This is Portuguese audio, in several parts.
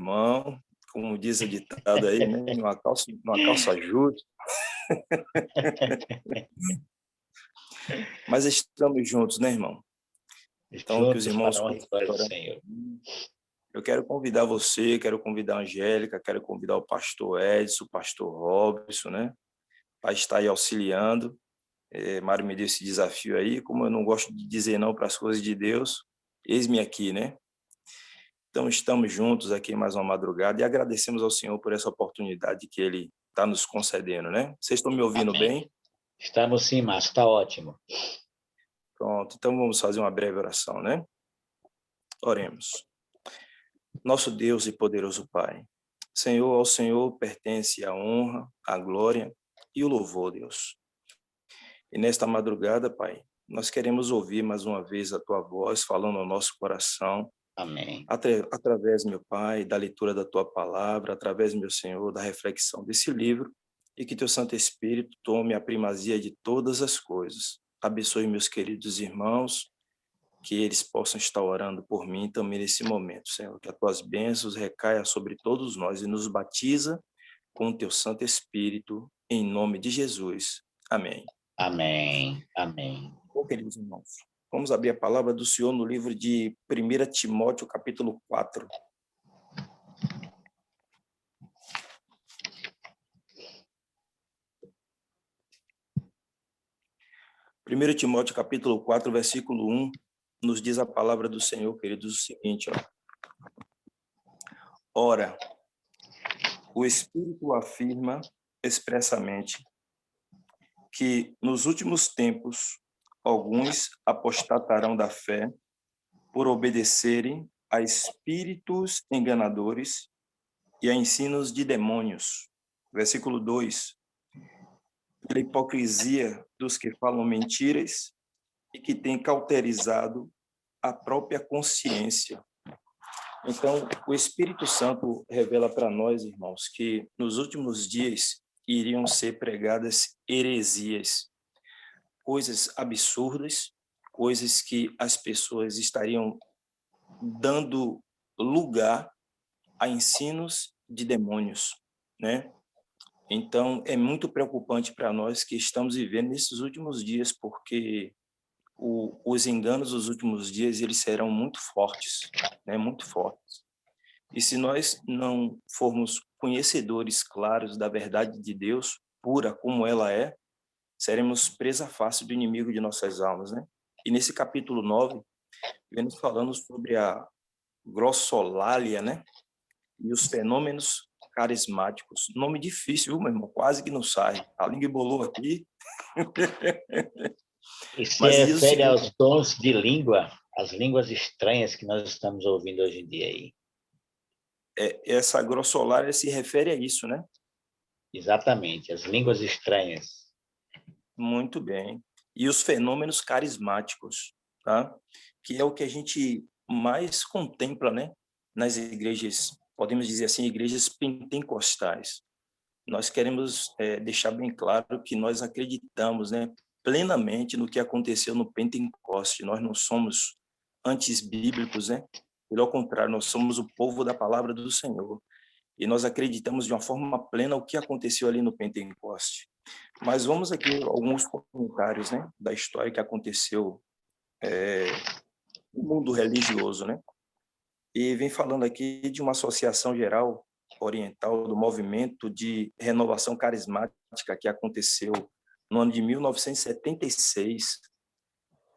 irmão, como diz o ditado aí, né? Numa calça justa. Mas estamos juntos, né, irmão? Então, que os Juntos irmãos... para a honra e glória do Senhor. Eu quero convidar você, quero convidar a Angélica, quero convidar o pastor Edson, o pastor Robson, né? Para estar aí auxiliando. Mário me deu esse desafio aí, como eu não gosto de dizer não para as coisas de Deus, eis-me aqui, né? Então, estamos juntos aqui mais uma madrugada e agradecemos ao Senhor por essa oportunidade que Ele está nos concedendo, né? Vocês estão me ouvindo Amém. bem? Estamos sim, Márcio, está ótimo. Pronto, então vamos fazer uma breve oração, né? Oremos. Nosso Deus e poderoso Pai, Senhor, ao Senhor pertence a honra, a glória e o louvor, Deus. E nesta madrugada, Pai, nós queremos ouvir mais uma vez a Tua voz falando ao nosso coração. Amém. Através, meu Pai, da leitura da Tua palavra, através, meu Senhor, da reflexão desse livro, e que Teu Santo Espírito tome a primazia de todas as coisas. Abençoe meus queridos irmãos, que eles possam estar orando por mim também nesse momento, Senhor, que as Tuas bênçãos recaiam sobre todos nós e nos batiza com o Teu Santo Espírito, em nome de Jesus. Amém. Amém. Amém. Bom, queridos irmãos, vamos abrir a palavra do Senhor no livro de 1 Timóteo, capítulo 4. Primeiro Timóteo, capítulo 4, versículo 1, nos diz a palavra do Senhor, queridos, o seguinte, Ora, o Espírito afirma expressamente que nos últimos tempos alguns apostatarão da fé por obedecerem a espíritos enganadores e a ensinos de demônios. Versículo 2. Pela hipocrisia dos que falam mentiras e que têm cauterizado a própria consciência. Então, o Espírito Santo revela para nós, irmãos, que nos últimos dias iriam ser pregadas heresias, coisas absurdas, coisas que as pessoas estariam dando lugar a ensinos de demônios, né? Então, é muito preocupante para nós que estamos vivendo nesses últimos dias, porque os enganos dos últimos dias, eles serão muito fortes, né? Muito fortes. E se nós não formos conhecedores claros da verdade de Deus, pura como ela é, seremos presa fácil do inimigo de nossas almas, né? E nesse capítulo 9, vemos falando sobre a glossolalia, né? E os fenômenos carismáticos. Nome difícil, viu, meu irmão? Quase que não sai. A língua embolou aqui. E se Mas diz o refere seguinte, aos dons de língua, as línguas estranhas que nós estamos ouvindo hoje em dia aí. essa glossolalia se refere a isso, né? Exatamente, as línguas estranhas. Muito bem. E os fenômenos carismáticos, tá? Que é o que a gente mais contempla, né? Nas igrejas, podemos dizer assim, igrejas pentecostais. Nós queremos deixar bem claro que nós acreditamos, né, plenamente no que aconteceu no Pentecoste. Nós não somos anti-bíblicos, né? Pelo contrário, nós somos o povo da palavra do Senhor. E nós acreditamos de uma forma plena o que aconteceu ali no Pentecoste. Mas vamos aqui alguns comentários, né, da história que aconteceu no mundo religioso, né? E vem falando aqui de uma associação geral oriental do movimento de renovação carismática que aconteceu no ano de 1976,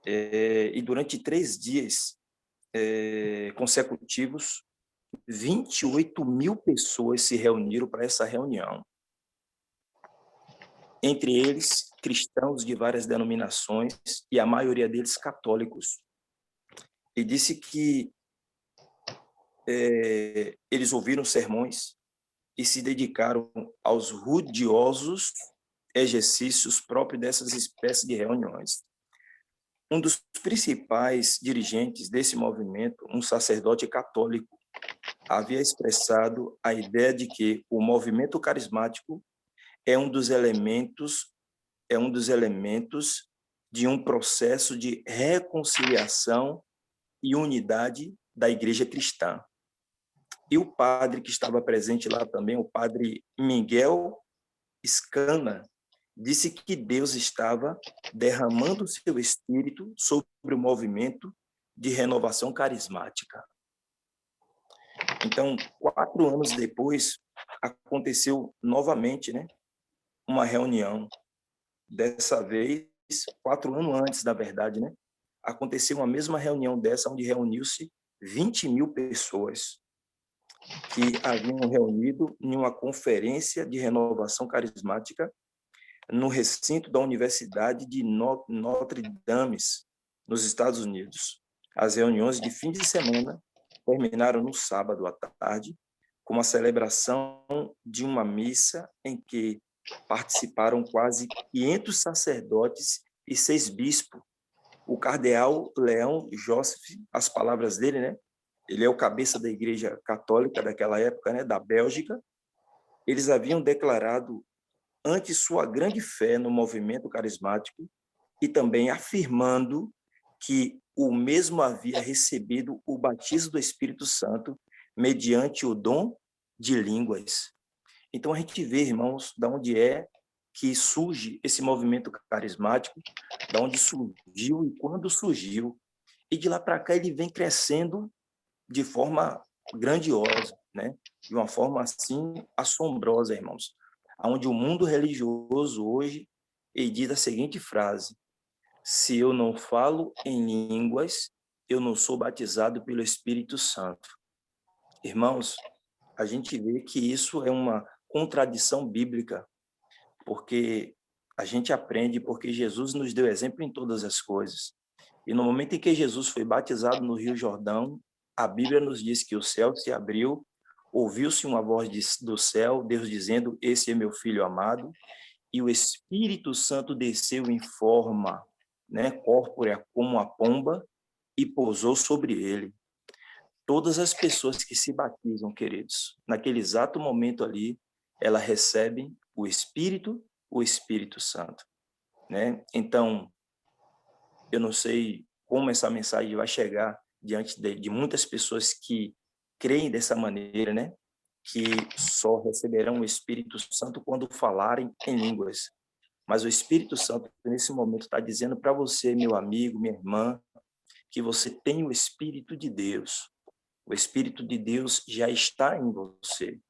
e durante 3 dias consecutivos, 28 mil pessoas se reuniram para essa reunião. Entre eles, cristãos de várias denominações e a maioria deles católicos. E disse que eles ouviram sermões e se dedicaram aos rudiosos exercícios próprios dessas espécies de reuniões. Um dos principais dirigentes desse movimento, um sacerdote católico, havia expressado a ideia de que o movimento carismático é um dos elementos de um processo de reconciliação e unidade da igreja cristã. E o padre que estava presente lá também, o padre Miguel Scana, disse que Deus estava derramando o seu espírito sobre o movimento de renovação carismática. Então, 4 anos depois, aconteceu novamente, né, uma reunião. Dessa vez, 4 anos antes, na verdade, né, aconteceu uma mesma reunião dessa, onde reuniu-se 20.000 pessoas que haviam reunido em uma conferência de renovação carismática no recinto da Universidade de Notre Dame, nos Estados Unidos. As reuniões de fim de semana terminaram no sábado à tarde, com a celebração de uma missa em que participaram quase 500 sacerdotes e 6 bispos. O cardeal Leão Joseph, as palavras dele, né? Ele é o cabeça da Igreja Católica daquela época, né, da Bélgica. Eles haviam declarado ante sua grande fé no movimento carismático e também afirmando que o mesmo havia recebido o batismo do Espírito Santo mediante o dom de línguas. Então a gente vê, irmãos, da onde é que surge esse movimento carismático, da onde surgiu e quando surgiu. E de lá para cá ele vem crescendo de forma grandiosa, né? De uma forma assim assombrosa, irmãos. Onde o mundo religioso hoje ele diz a seguinte frase: se eu não falo em línguas, eu não sou batizado pelo Espírito Santo. Irmãos, a gente vê que isso é uma contradição bíblica, porque a gente aprende porque Jesus nos deu exemplo em todas as coisas. E no momento em que Jesus foi batizado no Rio Jordão, a Bíblia nos diz que o céu se abriu, ouviu-se uma voz do céu, Deus dizendo: esse é meu filho amado, e o Espírito Santo desceu em forma, né, corpórea como a pomba e pousou sobre ele. Todas as pessoas que se batizam, queridos, naquele exato momento ali, elas recebem o Espírito Santo, né? Então, eu não sei como essa mensagem vai chegar diante de muitas pessoas que creem dessa maneira, né? Que só receberão o Espírito Santo quando falarem em línguas. Mas o Espírito Santo, nesse momento, está dizendo para você, meu amigo, minha irmã, que você tem o Espírito de Deus. O Espírito de Deus já está em você,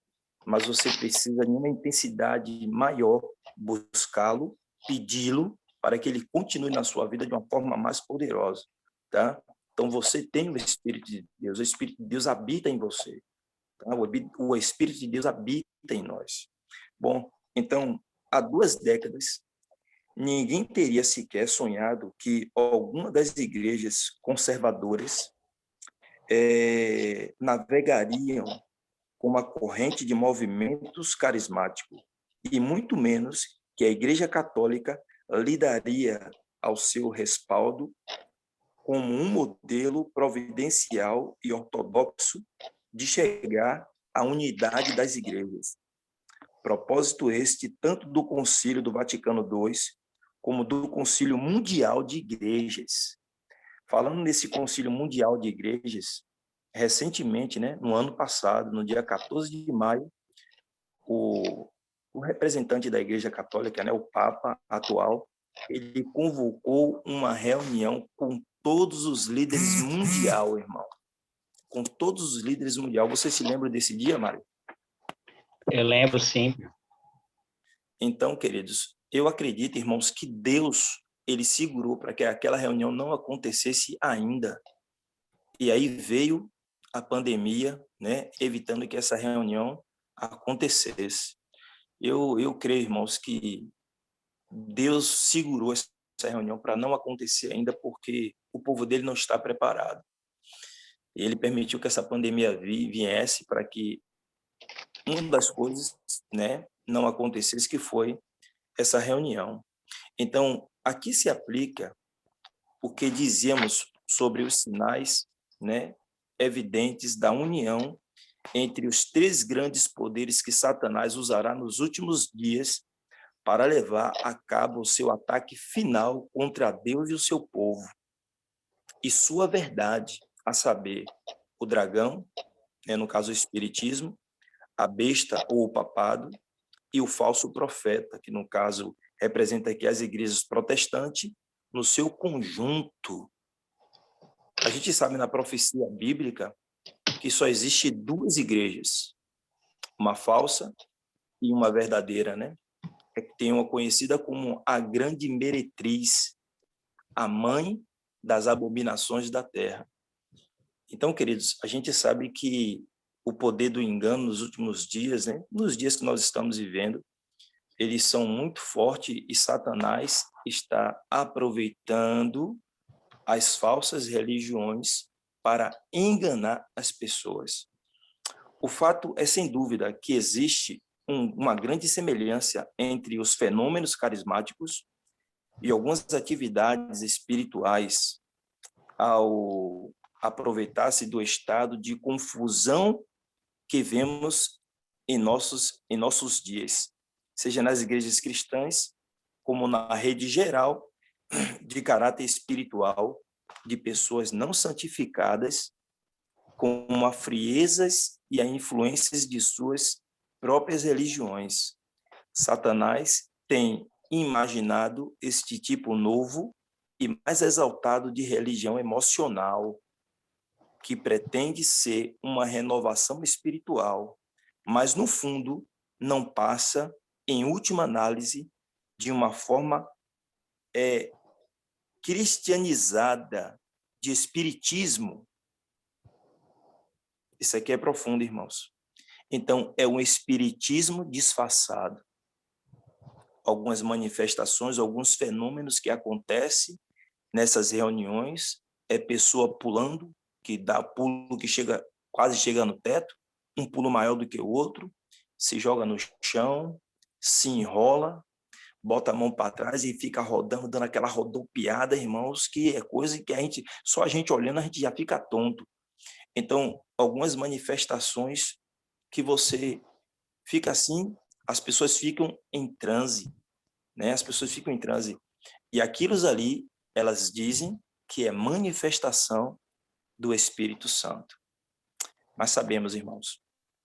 mas você precisa, em uma intensidade maior, buscá-lo, pedi-lo, para que ele continue na sua vida de uma forma mais poderosa, tá? Então, você tem o Espírito de Deus, o Espírito de Deus habita em você, tá? O Espírito de Deus habita em nós. Bom, então, há 2 décadas, ninguém teria sequer sonhado que alguma das igrejas conservadoras navegariam com uma corrente de movimentos carismáticos, e muito menos que a Igreja Católica lidaria ao seu respaldo como um modelo providencial e ortodoxo de chegar à unidade das igrejas. Propósito este tanto do Concílio do Vaticano II como do Concílio Mundial de Igrejas. Falando nesse Concílio Mundial de Igrejas, recentemente, né, no ano passado, no dia 14 de maio, o representante da Igreja Católica, né, o Papa atual, ele convocou uma reunião com todos os líderes mundial, irmão. Com todos os líderes mundial. Você se lembra desse dia, Mário? Eu lembro, sim. Então, queridos, eu acredito, irmãos, que Deus ele segurou para que aquela reunião não acontecesse ainda. E aí veio a pandemia, né, evitando que essa reunião acontecesse. Eu creio, irmãos, que Deus segurou essa reunião para não acontecer ainda porque o povo dele não está preparado. Ele permitiu que essa pandemia viesse para que uma das coisas, né, não acontecesse, que foi essa reunião. Então, aqui se aplica o que dizíamos sobre os sinais, né, evidentes da união entre os 3 grandes poderes que Satanás usará nos últimos dias para levar a cabo o seu ataque final contra Deus e o seu povo. E sua verdade, a saber, o dragão, né, no caso o espiritismo, a besta ou o papado, e o falso profeta, que no caso representa aqui as igrejas protestantes no seu conjunto. A gente sabe na profecia bíblica que só existe duas igrejas, uma falsa e uma verdadeira, né? É que tem uma conhecida como a grande meretriz, a mãe das abominações da terra. Então, queridos, a gente sabe que o poder do engano nos últimos dias, né, nos dias que nós estamos vivendo, eles são muito fortes e Satanás está aproveitando as falsas religiões para enganar as pessoas. O fato é, sem dúvida, que existe uma grande semelhança entre os fenômenos carismáticos e algumas atividades espirituais ao aproveitar-se do estado de confusão que vemos em nossos dias, seja nas igrejas cristãs, como na rede geral de caráter espiritual de pessoas não santificadas, com a friezas e a influências de suas próprias religiões. Satanás tem imaginado este tipo novo e mais exaltado de religião emocional, que pretende ser uma renovação espiritual, mas no fundo não passa, em última análise, de uma forma cristianizada de espiritismo. Isso aqui é profundo, irmãos. Então, é um espiritismo disfarçado. Algumas manifestações, alguns fenômenos que acontecem nessas reuniões, é pessoa pulando, que dá pulo que quase chega no teto, um pulo maior do que o outro, se joga no chão, se enrola, bota a mão para trás e fica rodando, dando aquela rodopiada, irmãos, que é coisa que só a gente olhando, a gente já fica tonto. Então, algumas manifestações que você fica assim, as pessoas ficam em transe, né? As pessoas ficam em transe. E aquilo ali, elas dizem que é manifestação do Espírito Santo. Mas sabemos, irmãos,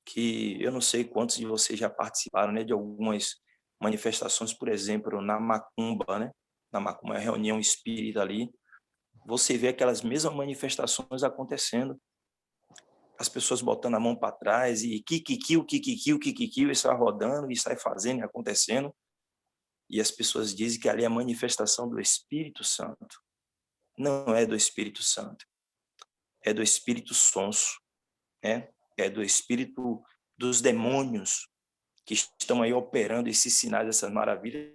que eu não sei quantos de vocês já participaram, né, de algumas manifestações, por exemplo, na macumba, né? Na macumba, é a reunião espírita ali. Você vê aquelas mesmas manifestações acontecendo. As pessoas botando a mão para trás e quiquiquiu, e sai rodando, e sai fazendo e acontecendo. E as pessoas dizem que ali é a manifestação do Espírito Santo. Não é do Espírito Santo. É do espírito sonso, né? É do espírito dos demônios que estão aí operando esses sinais, essas maravilhas,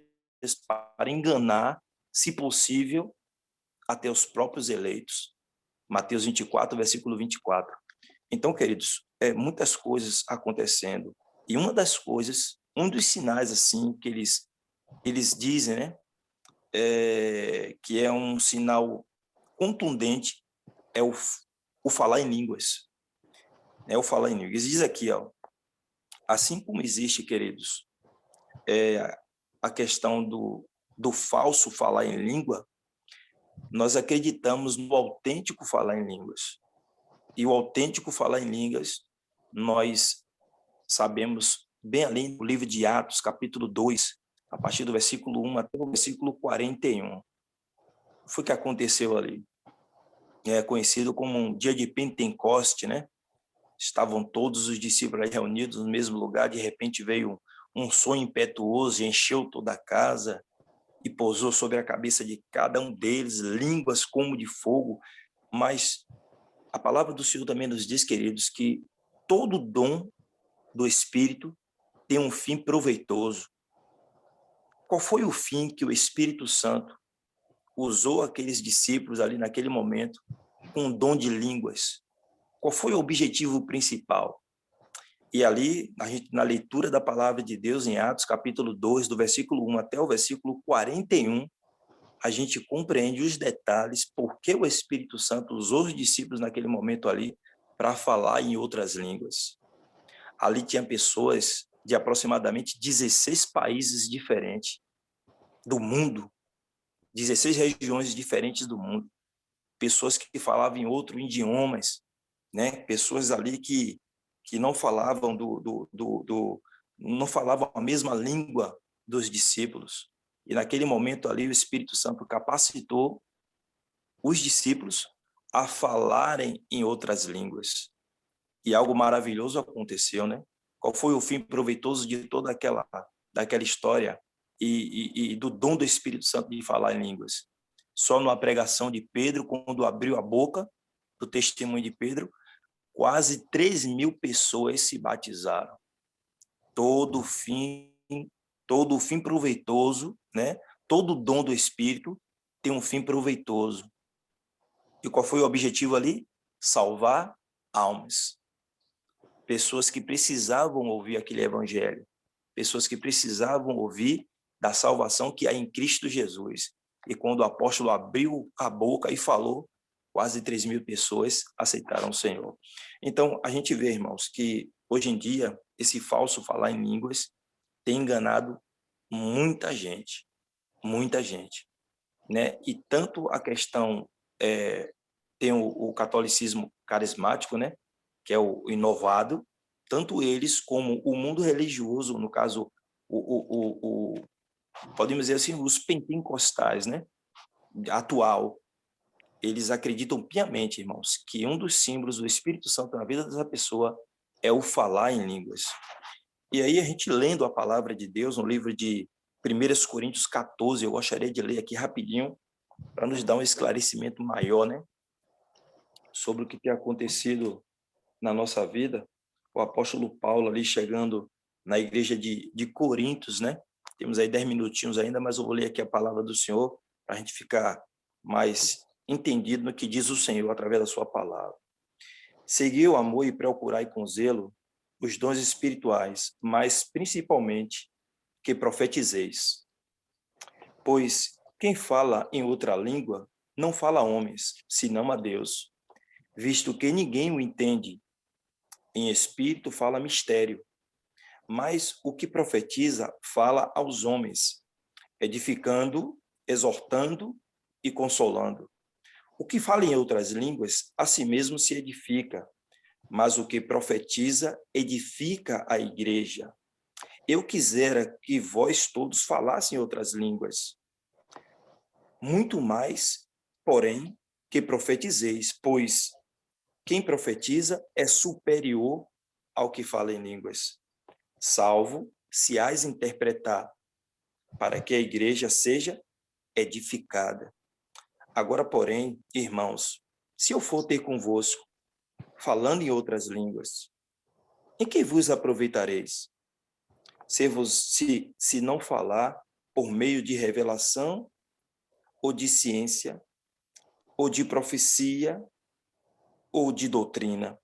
para enganar, se possível, até os próprios eleitos. Mateus 24, versículo 24. Então, queridos, muitas coisas acontecendo. E uma das coisas, um dos sinais assim que eles dizem, né, que é um sinal contundente, é o falar em línguas. O falar em línguas. Diz aqui, ó, assim como existe, queridos, a questão do falso falar em língua, nós acreditamos no autêntico falar em línguas. E o autêntico falar em línguas, nós sabemos bem ali no livro de Atos, capítulo 2, a partir do versículo 1 até o versículo 41. O que foi que aconteceu ali? É conhecido como um dia de Pentecoste, né? Estavam todos os discípulos reunidos no mesmo lugar, de repente veio um som impetuoso e encheu toda a casa e pousou sobre a cabeça de cada um deles, línguas como de fogo. Mas a palavra do Senhor também nos diz, queridos, que todo dom do Espírito tem um fim proveitoso. Qual foi o fim que o Espírito Santo usou aqueles discípulos ali naquele momento com o dom de línguas? Qual foi o objetivo principal? E ali, na leitura da palavra de Deus em Atos, capítulo 2, do versículo 1 até o versículo 41, a gente compreende os detalhes por que o Espírito Santo usou os discípulos naquele momento ali para falar em outras línguas. Ali tinha pessoas de aproximadamente 16 países diferentes do mundo, 16 regiões diferentes do mundo, pessoas que falavam em outros idiomas, né? Pessoas ali que que não falavam não falavam a mesma língua dos discípulos. E naquele momento ali o Espírito Santo capacitou os discípulos a falarem em outras línguas. E algo maravilhoso aconteceu, né? Qual foi o fim proveitoso de toda daquela história e do dom do Espírito Santo de falar em línguas? Só numa pregação de Pedro, quando abriu a boca do testemunho de Pedro, quase 3.000 pessoas se batizaram. Todo o fim proveitoso, né? Todo o dom do Espírito tem um fim proveitoso. E qual foi o objetivo ali? Salvar almas. Pessoas que precisavam ouvir aquele evangelho. Pessoas que precisavam ouvir da salvação que há em Cristo Jesus. E quando o apóstolo abriu a boca e falou, quase 3.000 pessoas aceitaram o Senhor. Então, a gente vê, irmãos, que hoje em dia, esse falso falar em línguas tem enganado muita gente, né? E tanto a questão, tem o catolicismo carismático, né? Que é o inovado, tanto eles como o mundo religioso, no caso, podemos dizer assim, os pentecostais, né? Atual, eles acreditam piamente, irmãos, que um dos símbolos do Espírito Santo na vida dessa pessoa é o falar em línguas. E aí a gente lendo a palavra de Deus no livro de 1 Coríntios 14, eu gostaria de ler aqui rapidinho, para nos dar um esclarecimento maior, né, sobre o que tem acontecido na nossa vida. O apóstolo Paulo ali chegando na igreja de Coríntios, né? Temos aí 10 minutinhos ainda, mas eu vou ler aqui a palavra do Senhor para a gente ficar mais entendido no que diz o Senhor através da sua palavra. Segui o amor e procurai com zelo os dons espirituais, mas principalmente que profetizeis. Pois quem fala em outra língua não fala a homens, senão a Deus, visto que ninguém o entende. Em espírito fala mistério, mas o que profetiza fala aos homens, edificando, exortando e consolando. O que fala em outras línguas, a si mesmo se edifica, mas o que profetiza edifica a igreja. Eu quisera que vós todos falassem outras línguas, muito mais, porém, que profetizeis, pois quem profetiza é superior ao que fala em línguas, salvo se as interpretar, para que a igreja seja edificada. Agora, porém, irmãos, se eu for ter convosco, falando em outras línguas, em que vos aproveitareis? Se não falar por meio de revelação, ou de ciência, ou de profecia, ou de doutrina.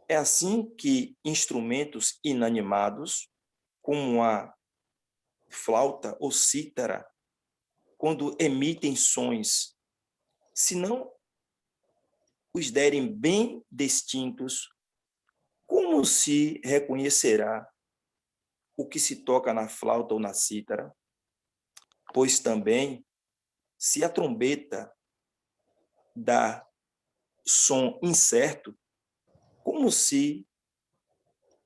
É assim que instrumentos inanimados, como a flauta ou cítara, quando emitem sons, se não os derem bem distintos, como se reconhecerá o que se toca na flauta ou na cítara? Pois também, se a trombeta dá som incerto, como se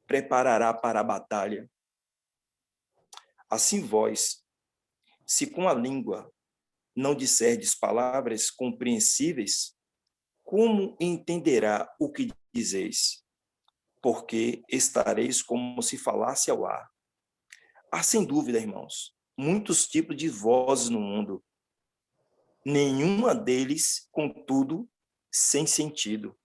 preparará para a batalha? Assim vós, se com a língua não disserdes palavras compreensíveis, como entenderá o que dizeis? Porque estareis como se falasse ao ar. Há, sem dúvida, irmãos, muitos tipos de vozes no mundo. Nenhuma deles, contudo, sem sentido.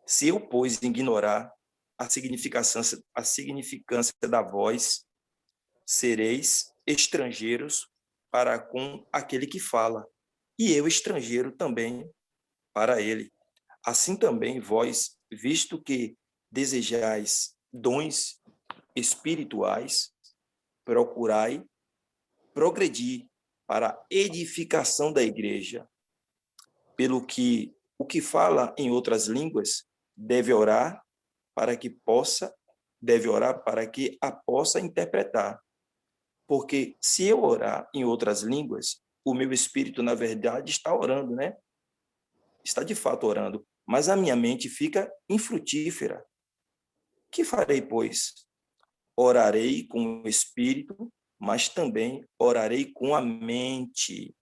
Se eu, pois, ignorar a significância da voz, sereis estrangeiros para com aquele que fala, e eu estrangeiro também para ele. Assim também vós, visto que desejais dons espirituais, procurai progredir para a edificação da igreja. Pelo que o que fala em outras línguas deve orar para que a possa interpretar. Porque se eu orar em outras línguas, o meu espírito, na verdade, está orando, né? Está de fato orando, mas a minha mente fica infrutífera. Que farei, pois? Orarei com o espírito, mas também orarei com a mente.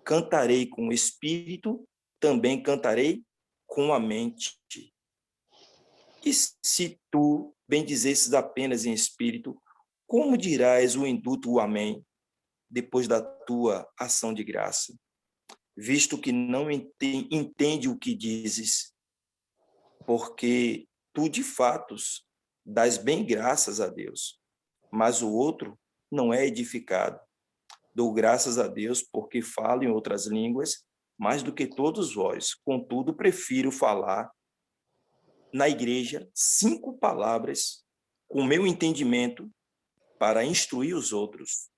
Cantarei com o espírito, também cantarei com a mente. E se tu bendizesses apenas em espírito, como dirás o induto o amém, depois da tua ação de graça? Visto que não entende o que dizes, porque tu de fato dás bem graças a Deus, mas o outro não é edificado. Dou graças a Deus porque falo em outras línguas mais do que todos vós. Contudo, prefiro falar na igreja 5 palavras com meu entendimento para instruir os outros,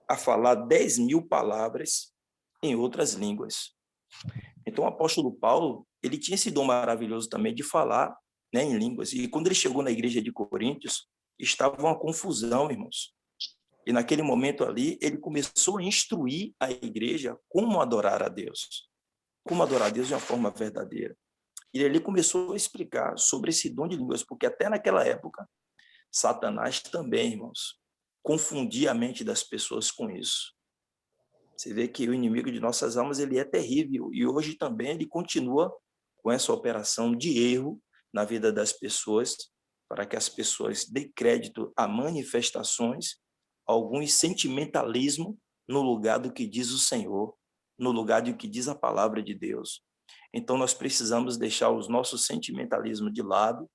a falar 10.000 palavras em outras línguas. Então, o apóstolo Paulo, ele tinha esse dom maravilhoso também de falar, né, em línguas. E quando ele chegou na igreja de Coríntios, estava uma confusão, irmãos. E naquele momento ali, ele começou a instruir a igreja como adorar a Deus. Como adorar a Deus de uma forma verdadeira. E ele começou a explicar sobre esse dom de línguas, porque até naquela época, Satanás também, irmãos, confundia a mente das pessoas com isso. Você vê que o inimigo de nossas almas, ele é terrível, e hoje também ele continua com essa operação de erro na vida das pessoas, para que as pessoas dêem crédito a manifestações, alguns sentimentalismo no lugar do que diz o Senhor, no lugar do que diz a palavra de Deus. Então, nós precisamos deixar os nossos sentimentalismos de lado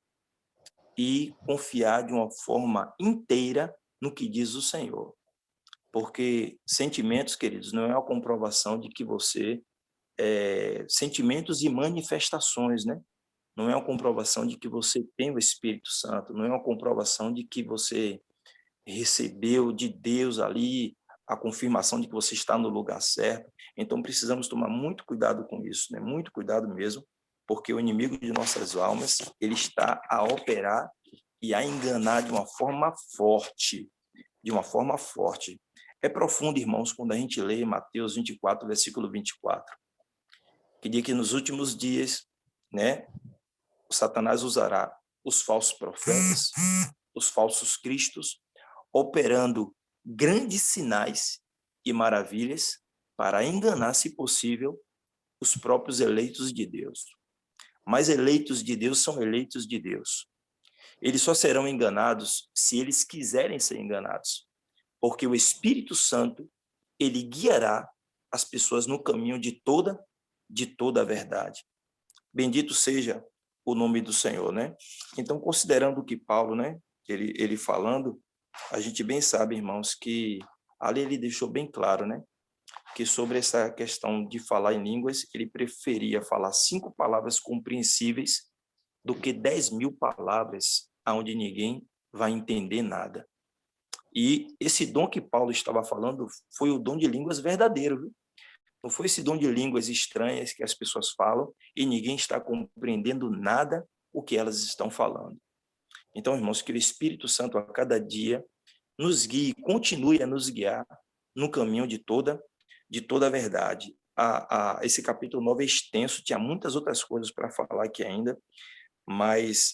e confiar de uma forma inteira no que diz o Senhor. Porque sentimentos, queridos, não é a comprovação de que você... sentimentos e manifestações, né? Não é uma comprovação de que você tem o Espírito Santo, não é uma comprovação de que você recebeu de Deus ali a confirmação de que você está no lugar certo. Então, precisamos tomar muito cuidado com isso, né? Muito cuidado mesmo, porque o inimigo de nossas almas, ele está a operar e a enganar de uma forma forte, de uma forma forte. É profundo, irmãos, quando a gente lê Mateus 24, versículo 24, que diz que nos últimos dias, né, o Satanás usará os falsos profetas, os falsos cristos, operando grandes sinais e maravilhas para enganar, se possível, os próprios eleitos de Deus. Mas eleitos de Deus são eleitos de Deus. Eles só serão enganados se eles quiserem ser enganados, porque o Espírito Santo, ele guiará as pessoas no caminho de toda a verdade. Bendito seja o nome do Senhor, né? Então, considerando que Paulo, né, ele falando, a gente bem sabe, irmãos, que ali ele deixou bem claro, né, que sobre essa questão de falar em línguas, ele preferia falar 5 palavras compreensíveis do que 10.000 palavras aonde ninguém vai entender nada. E esse dom que Paulo estava falando foi o dom de línguas verdadeiro, viu? Não foi esse dom de línguas estranhas que as pessoas falam e ninguém está compreendendo nada o que elas estão falando. Então, irmãos, que o Espírito Santo a cada dia nos guie, continue a nos guiar no caminho de toda a verdade. Esse capítulo 9 é extenso, tinha muitas outras coisas para falar aqui ainda, mas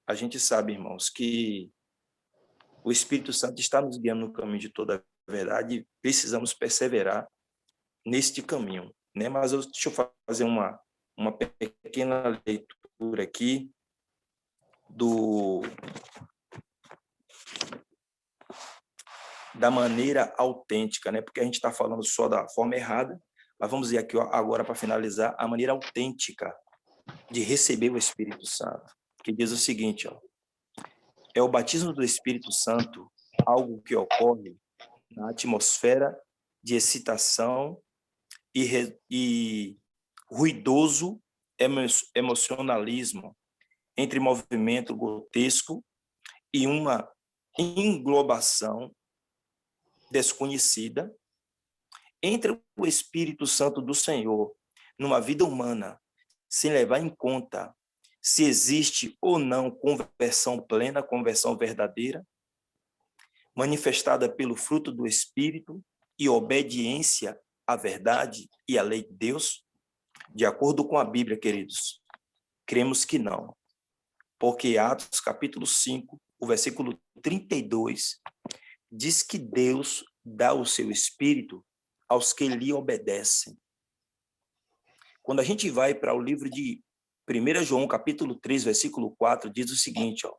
a gente sabe, irmãos, que o Espírito Santo está nos guiando no caminho de toda a verdade e precisamos perseverar neste caminho, né? Mas deixa eu fazer uma pequena leitura aqui da maneira autêntica, né? Porque a gente está falando só da forma errada, mas vamos ver aqui agora para finalizar a maneira autêntica de receber o Espírito Santo, que diz o seguinte, ó: é o batismo do Espírito Santo algo que ocorre na atmosfera de excitação e ruidoso emocionalismo entre movimento grotesco e uma englobação desconhecida entre o Espírito Santo do Senhor numa vida humana, sem levar em conta se existe ou não conversão plena, conversão verdadeira, manifestada pelo fruto do Espírito e obediência à verdade e à lei de Deus? De acordo com a Bíblia, queridos, cremos que não. Porque Atos, capítulo 5, o versículo 32, diz que Deus dá o seu Espírito aos que lhe obedecem. Quando a gente vai para o livro de 1 João, capítulo 3, versículo 4, diz o seguinte, ó,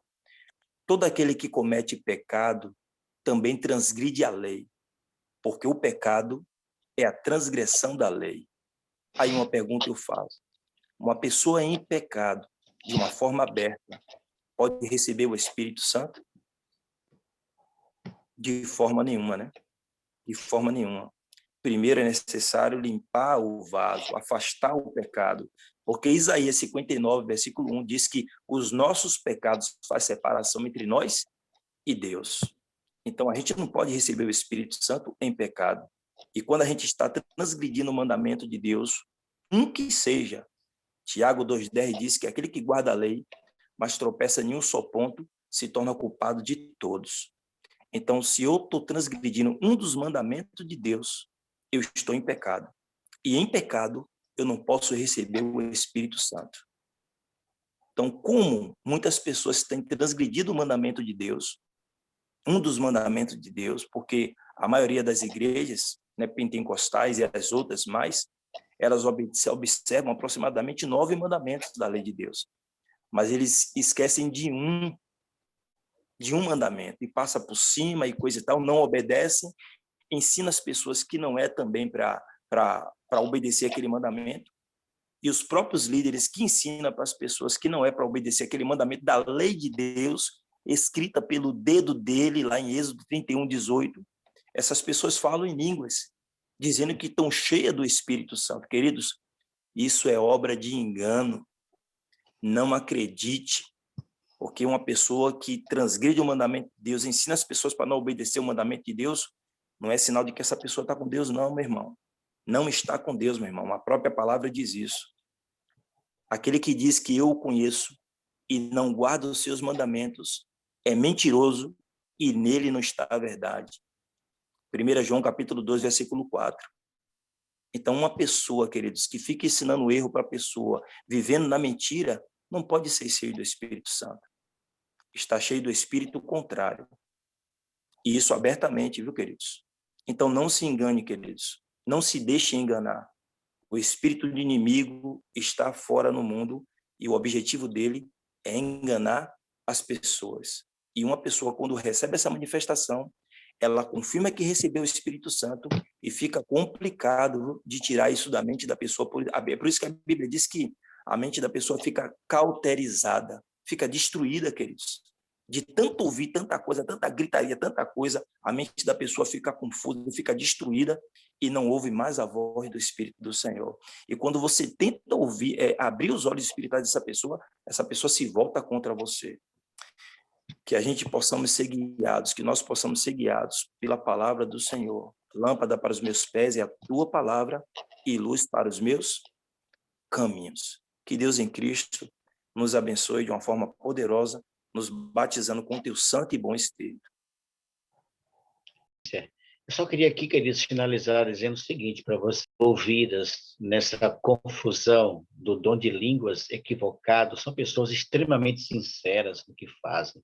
todo aquele que comete pecado também transgride a lei, porque o pecado é a transgressão da lei. Aí uma pergunta eu faço. Uma pessoa em pecado, de uma forma aberta, pode receber o Espírito Santo? De forma nenhuma, né? De forma nenhuma. Primeiro é necessário limpar o vaso, afastar o pecado, porque Isaías 59, versículo 1, diz que os nossos pecados fazem separação entre nós e Deus. Então, a gente não pode receber o Espírito Santo em pecado. E quando a gente está transgredindo o mandamento de Deus, um que seja, Tiago 2,10 diz que aquele que guarda a lei, mas tropeça em um só ponto, se torna culpado de todos. Então, se eu estou transgredindo um dos mandamentos de Deus, eu estou em pecado. E em pecado, eu não posso receber o Espírito Santo. Então, como muitas pessoas têm transgredido o mandamento de Deus, um dos mandamentos de Deus, porque a maioria das igrejas, né, pentecostais e as outras mais, elas observam aproximadamente 9 mandamentos da lei de Deus. Mas eles esquecem de um mandamento e passa por cima e coisa e tal, não obedecem, ensina as pessoas que não é também para obedecer aquele mandamento, e os próprios líderes que ensinam para as pessoas que não é para obedecer aquele mandamento da lei de Deus, escrita pelo dedo dele, lá em Êxodo 31:18, essas pessoas falam em línguas, dizendo que estão cheias do Espírito Santo. Queridos, isso é obra de engano. Não acredite, porque uma pessoa que transgride o mandamento de Deus, ensina as pessoas para não obedecer o mandamento de Deus, não é sinal de que essa pessoa está com Deus, não, meu irmão. Não está com Deus, meu irmão. A própria palavra diz isso. Aquele que diz que eu o conheço e não guarda os seus mandamentos é mentiroso e nele não está a verdade. 1 João capítulo 2, versículo 4. Então, uma pessoa, queridos, que fica ensinando erro para a pessoa, vivendo na mentira, não pode ser cheio do Espírito Santo. Está cheio do Espírito contrário. E isso abertamente, viu, queridos? Então, não se engane, queridos. Não se deixe enganar. O espírito de inimigo está fora no mundo e o objetivo dele é enganar as pessoas. E uma pessoa, quando recebe essa manifestação, ela confirma que recebeu o Espírito Santo e fica complicado de tirar isso da mente da pessoa. Por isso que a Bíblia diz que a mente da pessoa fica cauterizada, fica destruída, queridos. De tanto ouvir tanta coisa, tanta gritaria, tanta coisa, a mente da pessoa fica confusa, fica destruída e não ouve mais a voz do Espírito do Senhor. E quando você tenta ouvir, abrir os olhos espirituais dessa essa pessoa se volta contra você. Que a gente possamos ser guiados, que nós possamos ser guiados pela palavra do Senhor. Lâmpada para os meus pés é a tua palavra e luz para os meus caminhos. Que Deus em Cristo nos abençoe de uma forma poderosa, nos batizando com teu santo e bom Espírito. Eu só queria aqui, queridos, finalizar dizendo o seguinte para vocês, ouvidas nessa confusão do dom de línguas equivocado, são pessoas extremamente sinceras no que fazem.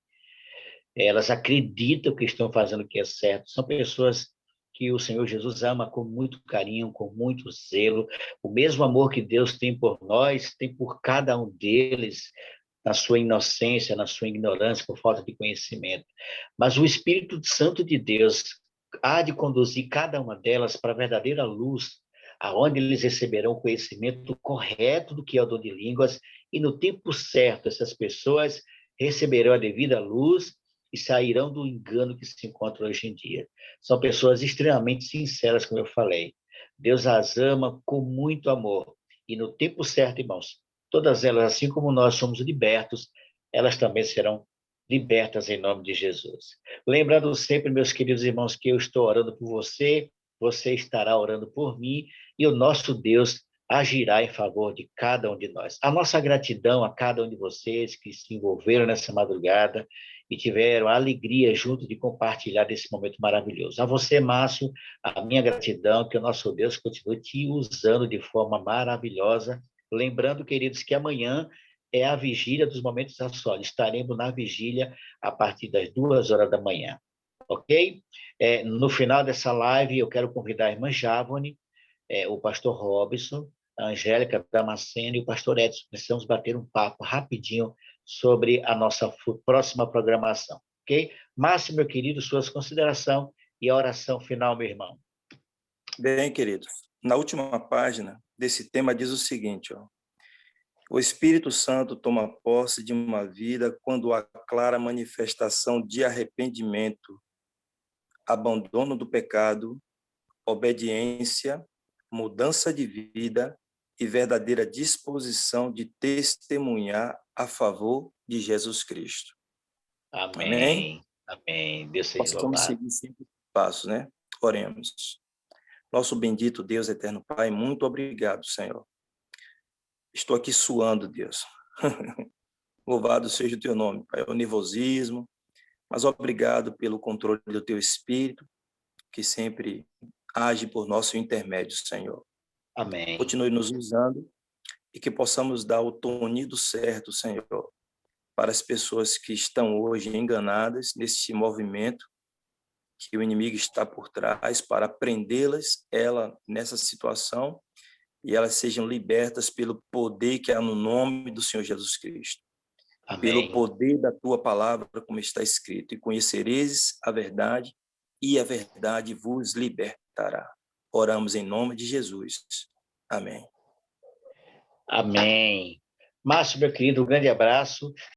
Elas acreditam que estão fazendo o que é certo, são pessoas que o Senhor Jesus ama com muito carinho, com muito zelo, o mesmo amor que Deus tem por nós, tem por cada um deles, na sua inocência, na sua ignorância, por falta de conhecimento. Mas o Espírito Santo de Deus há de conduzir cada uma delas para a verdadeira luz, aonde eles receberão o conhecimento correto do que é o dom de línguas, e no tempo certo essas pessoas receberão a devida luz e sairão do engano que se encontra hoje em dia. São pessoas extremamente sinceras, como eu falei. Deus as ama com muito amor. E no tempo certo, irmãos, todas elas, assim como nós somos libertos, elas também serão libertas em nome de Jesus. Lembrando sempre, meus queridos irmãos, que eu estou orando por você, você estará orando por mim, e o nosso Deus agirá em favor de cada um de nós. A nossa gratidão a cada um de vocês que se envolveram nessa madrugada e tiveram a alegria junto de compartilhar desse momento maravilhoso. A você, Márcio, a minha gratidão, que o nosso Deus continue te usando de forma maravilhosa. Lembrando, queridos, que amanhã é a vigília dos momentos a sós. Estaremos na vigília a partir das 2 horas da manhã, ok? No final dessa live, eu quero convidar a irmã Javone, o pastor Robson, a Angélica Damasceno e o pastor Edson. Precisamos bater um papo rapidinho sobre a nossa próxima programação, ok? Márcio, meu querido, suas considerações e a oração final, meu irmão. Bem, queridos, na última página desse tema diz o seguinte, ó: o Espírito Santo toma posse de uma vida quando há clara manifestação de arrependimento, abandono do pecado, obediência, mudança de vida e verdadeira disposição de testemunhar a favor de Jesus Cristo. Amém? Amém. Amém. Deus seja Possamos louvado. seguir sempre os passos, né? Oremos. Nosso bendito Deus, eterno Pai, muito obrigado, Senhor. Estou aqui suando, Deus. Louvado seja o teu nome, Pai. É o nervosismo, mas obrigado pelo controle do teu Espírito, que sempre age por nosso intermédio, Senhor. Amém. Continue nos usando e que possamos dar o tonido certo, Senhor, para as pessoas que estão hoje enganadas nesse movimento que o inimigo está por trás, para prendê-las, ela nessa situação, e elas sejam libertas pelo poder que há no nome do Senhor Jesus Cristo. Amém. Pelo poder da tua palavra, como está escrito, e conhecereis a verdade, e a verdade vos libertará. Oramos em nome de Jesus. Amém. Amém. Márcio, meu querido, um grande abraço.